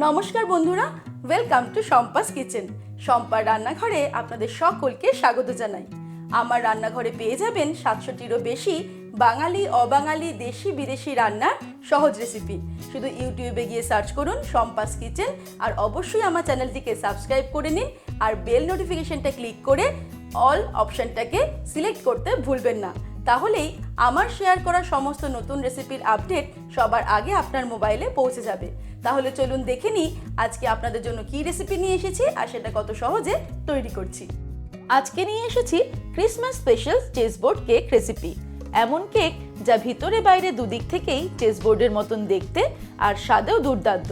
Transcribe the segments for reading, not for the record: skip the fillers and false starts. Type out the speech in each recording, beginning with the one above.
নমস্কার বন্ধুরা, welcome to Shampa's kitchen. শম্পার রান্নাঘরে আপনাদের সকলকে স্বাগত জানাই। আমার রান্নাঘরে পেয়ে যাবেন 700টিরও বেশি বাঙালি, অবাঙালি, দেশি বিদেশি রান্নার সহজ রেসিপি। শুধু ইউটিউবে গিয়ে সার্চ করুন শম্পাস কিচেন, আর অবশ্যই আমার চ্যানেলটিকে সাবস্ক্রাইব করে নিন, আর বেল নোটিফিকেশনটা ক্লিক করে অল অপশনটাকে সিলেক্ট করতে ভুলবেন না। তাহলেই আমার শেয়ার করা সমস্ত নতুন রেসিপির আপডেট সবার আগে আপনার মোবাইলে পৌঁছে যাবে। তাহলে চলুন দেখে নিই আজকে আপনাদের জন্য কি রেসিপি নিয়ে এসেছি আর সেটা কত সহজে তৈরি করছি। আজকে নিয়ে এসেছি ক্রিসমাস স্পেশাল চেসবোর্ড কেক রেসিপি। এমন কেক যা ভিতরে বাইরে দুদিক থেকেই চেসবোর্ডের মতন দেখতে আর স্বাদেও দুর্দান্ত।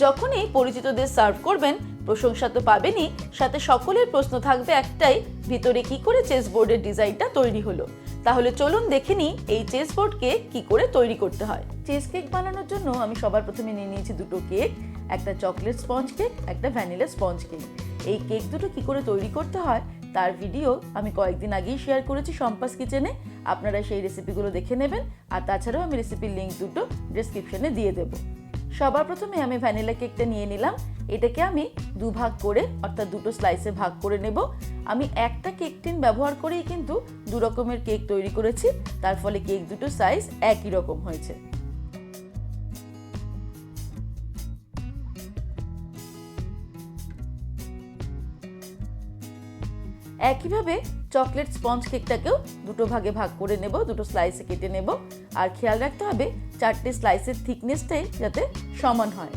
যখনই পরিচিতদের সার্ভ করবেন প্রশংসা তো পাবেনই, সাথে সকলের প্রশ্ন থাকবে একটাই, ভিতরে কি করে চেসবোর্ডের ডিজাইনটা তৈরি হলো। তাহলে চলুন দেখে নিই এই চেসবোর্ড কেক কি করে তৈরি করতে হয়। চেস কেক বানানোর জন্য আমি সবার প্রথমে নিয়ে নিয়েছি দুটো কেক, একটা চকলেট স্পঞ্জ কেক, একটা ভ্যানিলা স্পঞ্জ কেক। এই কেক দুটো কি করে তৈরি করতে হয় তার ভিডিও আমি কয়েকদিন আগেই শেয়ার করেছি শম্পাস কিচেনে। আপনারা সেই রেসিপিগুলো দেখে নেবেন, আর তাছাড়াও আমি রেসিপির লিঙ্ক দুটো ডেসক্রিপশনে দিয়ে দেবো। সবার প্রথমে আমি ভ্যানিলা কেকটা নিয়ে নিলাম। এটাকে আমি দুভাগ করে অর্থাৎ দুটো স্লাইসে ভাগ করে নেব। আমি একটা কেক টিন ব্যবহার করেই কিন্তু দু রকমের কেক তৈরি করেছি, তার ফলে কেক দুটো সাইজ একই রকম হয়েছে। একইভাবে চকলেট স্পঞ্জ কেকটাকেও দুটো ভাগে ভাগ করে নেব, দুটো স্লাইসে কেটে নেব। আর খেয়াল রাখতে হবে চারটে স্লাইসের থিকনেসটাই যাতে সমান হয়।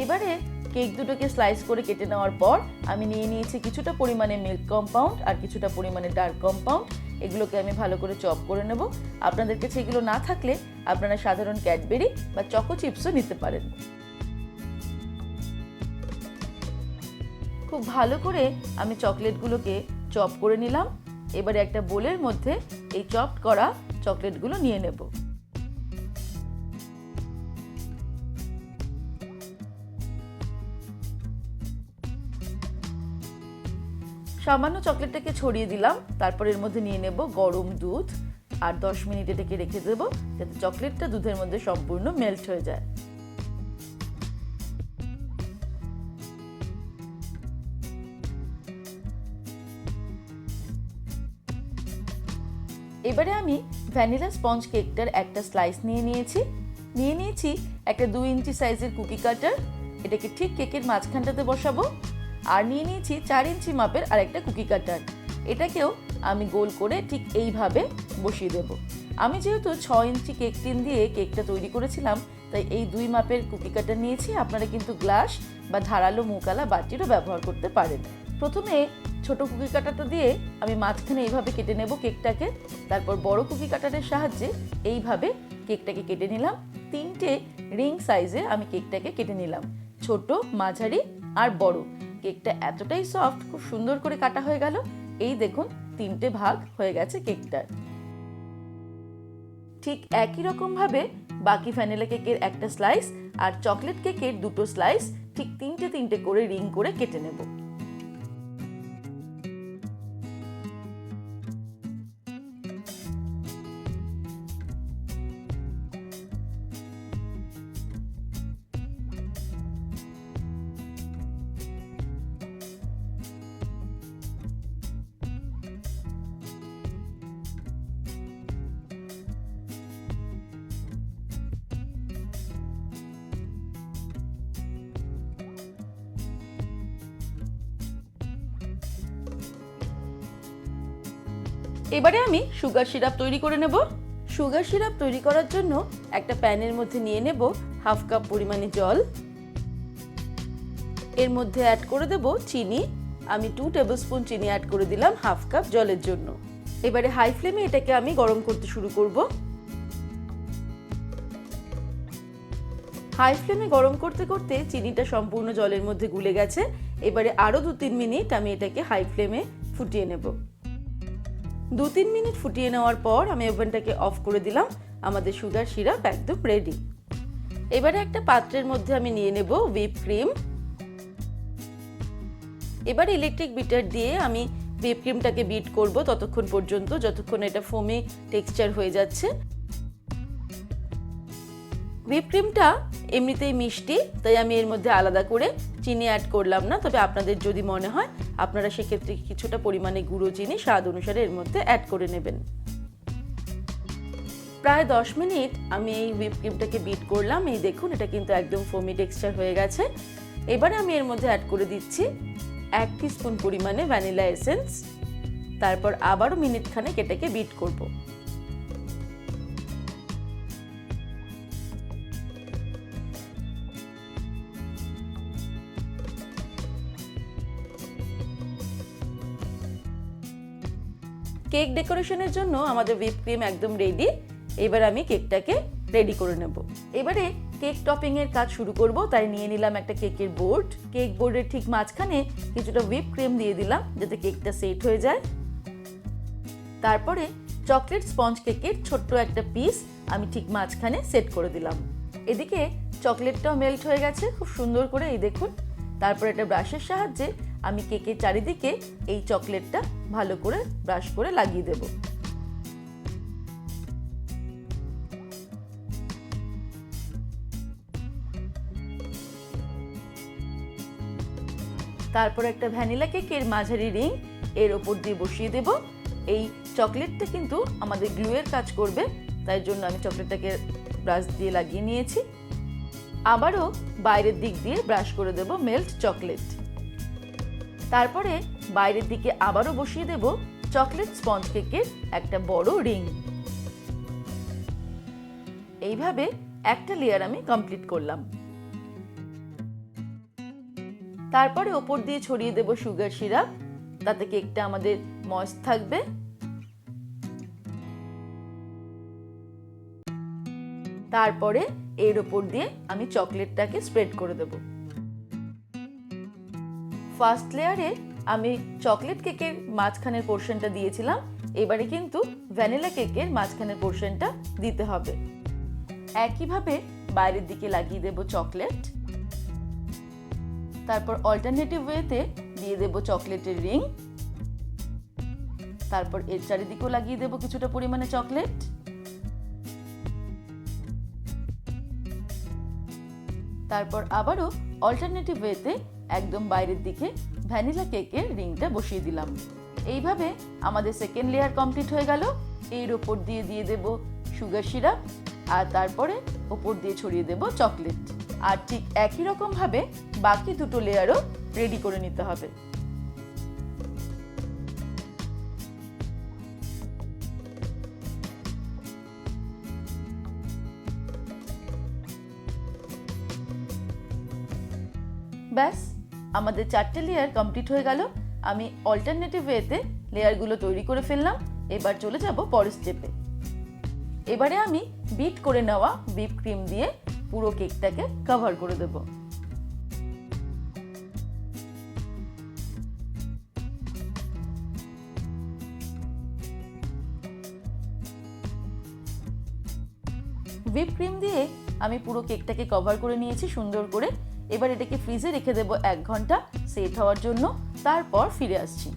এবারে কেক দুটোকে স্লাইস করে কেটে নেওয়ার পর আমি নিয়ে নিয়েছি কিছুটা পরিমাণে মিল্ক কম্পাউন্ড আর কিছুটা পরিমাণে ডার্ক কম্পাউন্ড। এগুলোকে আমি ভালো করে চপ করে নেব। আপনাদের কাছে এগুলো না থাকলে আপনারা সাধারণ ক্যাডবেরি বা চকো চিপসও নিতে পারেন। খুব ভালো করে আমি চকলেটগুলোকে চপ করে নিলাম। এবারে একটা বোলের মধ্যে এই চপ করা চকলেটগুলো নিয়ে নেব। সামান্য চকলেটটাকে ছড়িয়ে দিলাম, তারপর এর মধ্যে নিয়ে নেব গরম দুধ, আর 10 মিনিট এটাকে রেখে দেবো যাতে চকলেটটা দুধের মধ্যে সম্পূর্ণ মেল্ট হয়ে যায়। এবারে আমি ভ্যানিলা স্পঞ্জ কেকটার একটা স্লাইস নিয়ে নিয়েছি একটা 2 ইঞ্চি সাইজের কুকি কাটার। এটাকে ঠিক কেকের মাঝখানটাতে বসাবো। আর নিয়ে নিয়েছি 4 ইঞ্চি মাপের আরেকটা কুকি কাটার। এটাকেও আমি গোল করে ঠিক এইভাবে বসিয়ে দেব। আমি যেহেতু 6 ইঞ্চি কেক টিন দিয়ে কেকটা তৈরি করেছিলাম, তাই এই 2 মাপের কুকি কাটার নিয়েছি। আপনারা কিন্তু গ্লাস বা ধারালো মুকালা বাটিরও ব্যবহার করতে পারেন। প্রথমে ছোট কুকি কাটারটা দিয়ে আমি মাঝখানে এইভাবে কেটে নেব কেকটাকে। তারপর বড় কুকি কাটারের সাহায্যে এইভাবে কেকটাকে কেটে নিলাম। 3টে রিং সাইজে আমি কেকটাকে কেটে নিলাম, ছোট, মাঝারি আর বড়। কেকটা এতটাই সফট, খুব সুন্দর করে কাটা হয়ে গেল। এই দেখুন 3টে ভাগ হয়ে গেছে কেকটার। ঠিক একই রকম ভাবে বাকি ভ্যানিলা কেকের একটা স্লাইস আর চকলেট কেকের দুটো স্লাইস ঠিক 3টে করে রিং করে কেটে নেব। এবারে আমি সুগার সিরাপ তৈরি করে নেব। সুগার সিরাপ তৈরি করার জন্য একটা প্যানের মধ্যে নিয়ে নেব হাফ কাপ পরিমাণে জল। এর মধ্যে অ্যাড করে দেব চিনি। আমি 2 টেবিলস্পুন চিনি অ্যাড করে দিলাম হাফ কাপ জলের জন্য। এবারে হাই ফ্লেমে এটাকে আমি গরম করতে শুরু করব। হাই ফ্লেমে গরম করতে করতে চিনিটা সম্পূর্ণ জলের মধ্যে গুলে গেছে। এবারে আরও 2-3 মিনিট আমি এটাকে হাই ফ্লেমে ফুটিয়ে নেব। 2-3 মিনিট ফুটিয়ে নেওয়ার পর আমি ওভেনটাকে অফ করে দিলাম। আমাদের সুগার সিরাপ একদম রেডি। এবারে একটা পাত্রের মধ্যে আমি নিয়ে নেব হুইপ ক্রিম। এবার ইলেকট্রিক বিটার দিয়ে আমি হুইপ ক্রিমটাকে বিট করব ততক্ষণ পর্যন্ত যতক্ষণ এটা ফোমি টেক্সচার হয়ে যাচ্ছে। হুইপ ক্রিমটা এমনিতেই মিষ্টি, তাই আমি এর মধ্যে আলাদা করে চিনি অ্যাড করলাম না। তবে আপনাদের যদি মনে হয় আপনারা সেক্ষেত্রে কিছুটা পরিমাণে গুঁড়ো চিনি স্বাদ অনুসারে এর মধ্যে অ্যাড করে নেবেন। প্রায় 10 মিনিট আমি এই হুইপ ক্রিমটাকে বিট করলাম। এই দেখুন, এটা কিন্তু একদম ফোমি টেক্সচার হয়ে গেছে। এবারে আমি এর মধ্যে অ্যাড করে দিচ্ছি 1 টিস্পুন পরিমাণে ভ্যানিলা এসেন্স। তারপর আবারও মিনিটখানেক এটাকে বিট করব। কেক ডেকোরেশনের জন্য আমাদের হুইপ ক্রিম একদম রেডি। এবার আমি কেকটাকে রেডি করে নেব। এবারে কেক টপিং এর কাজ শুরু করব, তাই নিয়ে নিলাম একটা কেকের বোর্ড। কেক বোর্ডের ঠিক মাঝখানে কিছুটা হুইপ ক্রিম দিয়ে দিলাম যাতে কেকটা সেট হয়ে যায়। তারপরে চকলেট স্পঞ্জ কেকের ছোট্ট একটা পিস আমি ঠিক মাঝখানে সেট করে দিলাম। এদিকে চকলেটটাও মেল্ট হয়ে গেছে খুব সুন্দর করে, এই দেখুন। তারপর একটা ব্রাশের সাহায্যে আমি কেকের চারিদিকে এই চকলেটটা ভালো করে ব্রাশ করে লাগিয়ে দেব। তারপর একটা ভ্যানিলা কেকের মাঝারি রিং এর ওপর দিয়ে বসিয়ে দেব। এই চকলেটটা কিন্তু আমাদের গ্লুয়ের কাজ করবে, তাই জন্য আমি চকলেটটাকে ব্রাশ দিয়ে লাগিয়ে নিয়েছি। আবারও বাইরের দিক দিয়ে ব্রাশ করে দেব মেল্ট চকলেট। তারপরে বাইরের দিকে আবারও বসিয়ে দেব চকলেট স্পঞ্জ কেকের একটা বড় রিং। এইভাবে একটা লেয়ার আমি কমপ্লিট করলাম। তারপরে ওপর দিয়ে ছড়িয়ে দেব সুগার সিরাপ, তাতে কেকটা আমাদের ময়েস্ট থাকবে। তারপরে এর ওপর দিয়ে আমি চকলেটটাকে স্প্রেড করে দেব। ফার্স্ট লেয়ারে আমি চকলেট কেকের মাঝখানের পোর্শনটা দিয়েছিলাম, এবারে কিন্তু ভ্যানিলা কেকের মাঝখানের পোর্শনটা দিতে হবে। একইভাবে বাইরের দিকে লাগিয়ে দেব চকলেট। তারপর অল্টারনেটিভ ওয়েতে দিয়ে দেব চকলেটের রিং। তারপর এর চারিদিকেও লাগিয়ে দেব কিছুটা পরিমাণে চকলেট। তারপর আবারও অল্টারনেটিভ ওয়েতে একদম বাইরের দিকে ভ্যানিলা কেকের রিংটা বসিয়ে দিলাম। এইভাবে আমাদের সেকেন্ড লেয়ার কমপ্লিট হয়ে গেল। এর ওপর দিয়ে দিয়ে দেব সুগার সিরাপ, আর তারপরে ওপর দিয়ে ছড়িয়ে দেব চকলেট। আর ঠিক একই রকম ভাবে বাকি দুটো লেয়ারও রেডি করে নিতে হবে। ব্যাস, আমাদের 4টে লেয়ার কমপ্লিট হয়ে গেল। আমি অল্টারনেটিভ ওয়েতে লেয়ারগুলো তৈরি করে ফেললাম। এবার চলে যাব পরের স্টেপে। এবারে আমি বিট করে নেওয়া হুইপ ক্রিম দিয়ে পুরো কেকটাকে কভার করে দেব। হুইপ ক্রিম দিয়ে আমি পুরো কেকটাকে কভার করে নিয়েছি সুন্দর করে। এবার এটাকে ফ্রিজে রেখে দেব 1 ঘন্টা সেট হওয়ার জন্য। তারপর ফিরে আসছি।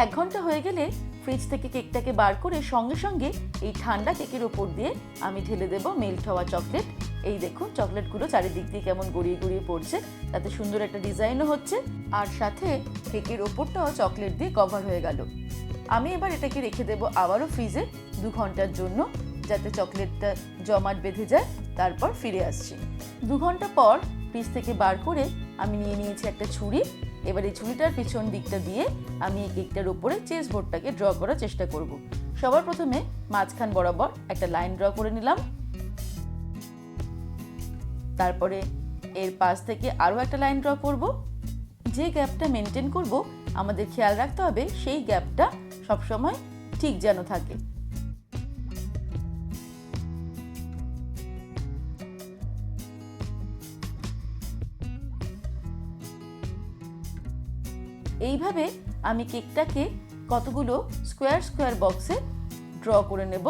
1 ঘন্টা হয়ে গেলে ফ্রিজ থেকে কেকটাকে বার করে সঙ্গে সঙ্গে এই ঠান্ডা কেকের ওপর দিয়ে আমি ঢেলে দেব মেল্ট হওয়া চকলেট। এই দেখুন চকলেটগুলো চারিদিক দিয়ে কেমন গড়িয়ে গড়িয়ে পড়ছে, তাতে সুন্দর একটা ডিজাইনও হচ্ছে, আর সাথে কেকের ওপরটাও চকলেট দিয়ে কভার হয়ে গেল। আমি এবার এটাকে রেখে দেব আবারও ফ্রিজে 2 ঘন্টার জন্য, যাতে চকলেটটা জমাট বেঁধে যায়। তারপর ফিরে আসছি। 2 ঘন্টা পর ফ্রিজ থেকে বার করে আমি নিয়ে নিয়েছি একটা ছুরি। এবার এই ছুরিটার পিছন দিকটা দিয়ে আমি এই কেকটার উপরে চেস বোর্ডটাকে ড্র করার চেষ্টা করব। সবার প্রথমে মাঝখান বরাবর একটা লাইন ড্র করে নিলাম। তারপরে এর পাশ থেকে আরও একটা লাইন ড্র করব। যে গ্যাপটা মেনটেন করব আমাদের খেয়াল রাখতে হবে সেই গ্যাপটা সবসময় ঠিক যেন থাকে। এইভাবে আমি কেকটাকে কতগুলো স্কোয়ার স্কোয়ার বক্সে ড্র করে নেব।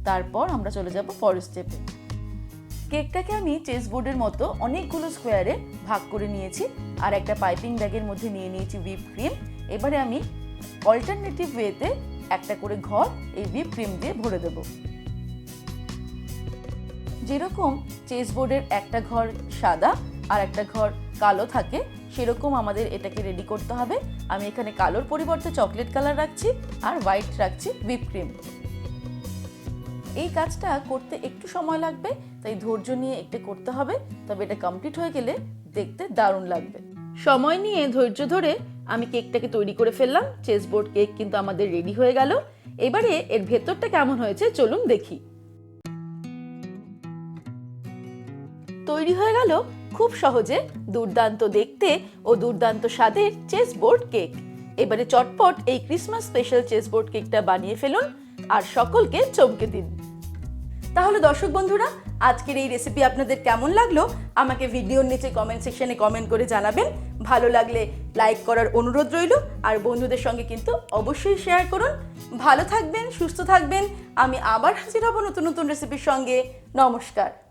তারপর আমরা চলে যাব পরের স্টেপে। কেকটাকে আমি চেস বোর্ডের মতো অনেকগুলো স্কোয়ারে ভাগ করে নিয়েছি, আর একটা পাইপিং ব্যাগের মধ্যে নিয়ে নিয়েছি হুইপ ক্রিম। এবারে আমি অল্টারনেটিভ ওয়েতে একটা করে ঘর এই হুইপ ক্রিম দিয়ে ভরে দেব। যেরকম চেস বোর্ডের একটা ঘর সাদা আর একটা ঘর কালো থাকে, সেরকম আমাদের এটাকে রেডি করতে হবে। আমি এখানে কালোর পরিবর্তে চকলেট কালার রাখছি আর হোয়াইট রাখছি হুইপ ক্রিম। এই কাজটা করতে একটু সময় লাগবে, তাই ধৈর্য নিয়ে একটু করতে হবে, তবে এটা কমপ্লিট হয়ে গেলে দেখতে দারুণ লাগবে। সময় নিয়ে ধৈর্য ধরে আমি কেকটাকে তৈরি করে ফেললাম। চেস বোর্ড কেক কিন্তু আমাদের রেডি হয়ে গেল। এবারে এর ভেতরটা কেমন হয়েছে চলুন দেখি। তৈরি হয়ে গেল খুব সহজে দুর্দান্ত দেখতে ও দুর্দান্ত স্বাদের চেস বোর্ড কেক। এবারে চটপট এই ক্রিসমাস স্পেশাল চেস বোর্ড কেকটা বানিয়ে ফেলুন আর সকলকে চমকে দিন। তাহলে দর্শক বন্ধুরা, আজকের এই রেসিপি আপনাদের কেমন লাগলো আমাকে ভিডিওর নিচে কমেন্ট সেকশনে কমেন্ট করে জানাবেন। ভালো লাগলে লাইক করার অনুরোধ রইল, আর বন্ধুদের সঙ্গে কিন্তু অবশ্যই শেয়ার করুন। ভালো থাকবেন, সুস্থ থাকবেন। আমি আবার হাজির হব নতুন নতুন রেসিপির সঙ্গে। নমস্কার।